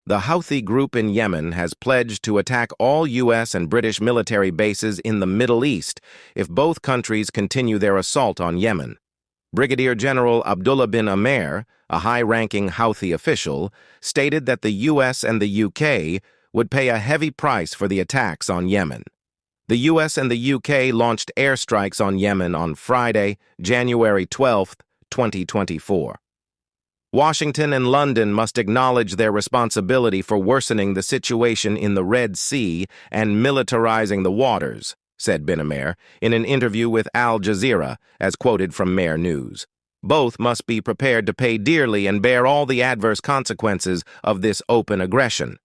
The Houthi group in Yemen has pledged to attack all U.S. and British military bases in the Middle East if both countries continue their assault on Yemen. Brigadier General Abdullah bin Amer, a high-ranking Houthi official, stated that the U.S. and the U.K. would pay a heavy price for the attacks on Yemen. The U.S. and the U.K. launched airstrikes on Yemen on Friday, January 12, 2024. Washington and London must acknowledge their responsibility for worsening the situation in the Red Sea and militarizing the waters, said bin Amer in an interview with Al Jazeera, as quoted from Mehr News. Both must be prepared to pay dearly and bear all the adverse consequences of this open aggression.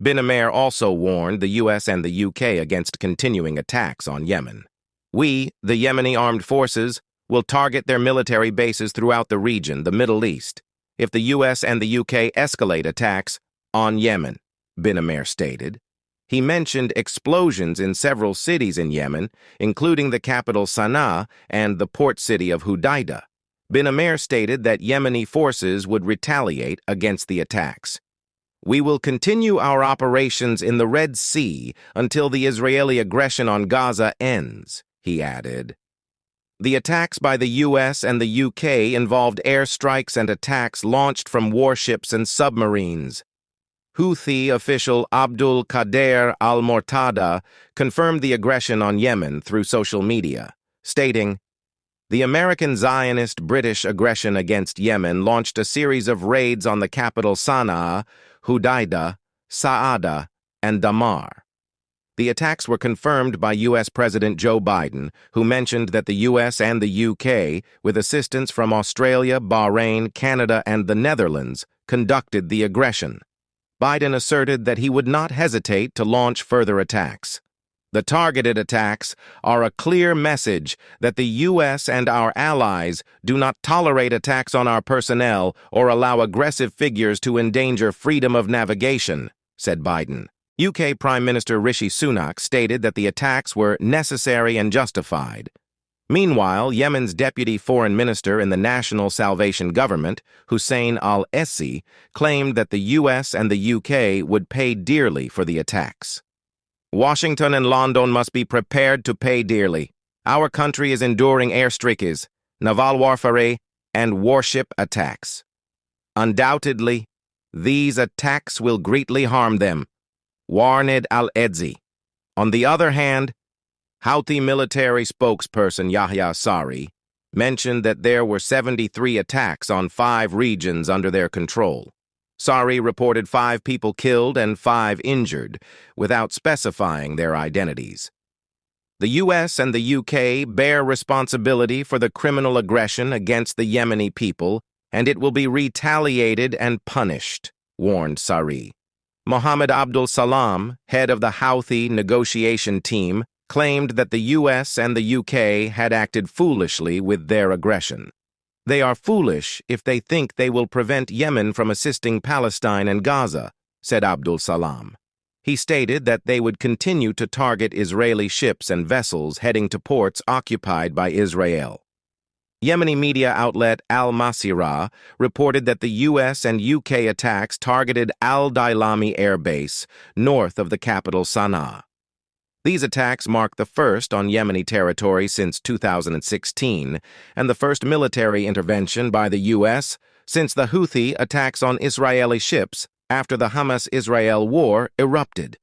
Bin Amer also warned the U.S. and the U.K. against continuing attacks on Yemen. We, the Yemeni Armed Forces, will target their military bases throughout the region, the Middle East, if the U.S. and the U.K. escalate attacks on Yemen, bin Amer stated. He mentioned explosions in several cities in Yemen, including the capital Sana'a and the port city of Hodeidah. Bin Amer stated that Yemeni forces would retaliate against the attacks. We will continue our operations in the Red Sea until the Israeli aggression on Gaza ends, he added. The attacks by the U.S. and the U.K. involved airstrikes and attacks launched from warships and submarines. Houthi official Abdul Qadir al-Mortada confirmed the aggression on Yemen through social media, stating, "The American Zionist-British aggression against Yemen launched a series of raids on the capital Sana'a, Hodeidah, Sa'ada, and Damar." The attacks were confirmed by U.S. President Joe Biden, who mentioned that the U.S. and the U.K., with assistance from Australia, Bahrain, Canada, and the Netherlands, conducted the aggression. Biden asserted that he would not hesitate to launch further attacks. The targeted attacks are a clear message that the U.S. and our allies do not tolerate attacks on our personnel or allow aggressive figures to endanger freedom of navigation, said Biden. UK Prime Minister Rishi Sunak stated that the attacks were necessary and justified. Meanwhile, Yemen's deputy foreign minister in the National Salvation Government, Hussein al-Essi, claimed that the U.S. and the U.K. would pay dearly for the attacks. Washington and London must be prepared to pay dearly. Our country is enduring airstrikes, naval warfare, and warship attacks. Undoubtedly, these attacks will greatly harm them, warned al-Edzi. On the other hand, Houthi military spokesperson Yahya Sari mentioned that there were 73 attacks on 5 regions under their control. Sari reported 5 people killed and 5 injured, without specifying their identities. The U.S. and the U.K. bear responsibility for the criminal aggression against the Yemeni people, and it will be retaliated and punished, warned Sari. Mohammed Abdul Salam, head of the Houthi negotiation team, claimed that the U.S. and the U.K. had acted foolishly with their aggression. They are foolish if they think they will prevent Yemen from assisting Palestine and Gaza, said Abdul Salam. He stated that they would continue to target Israeli ships and vessels heading to ports occupied by Israel. Yemeni media outlet Al-Masirah reported that the U.S. and U.K. attacks targeted Al-Dailami Air Base, north of the capital Sana'a. These attacks mark the first on Yemeni territory since 2016 and the first military intervention by the U.S. since the Houthi attacks on Israeli ships after the Hamas-Israel war erupted.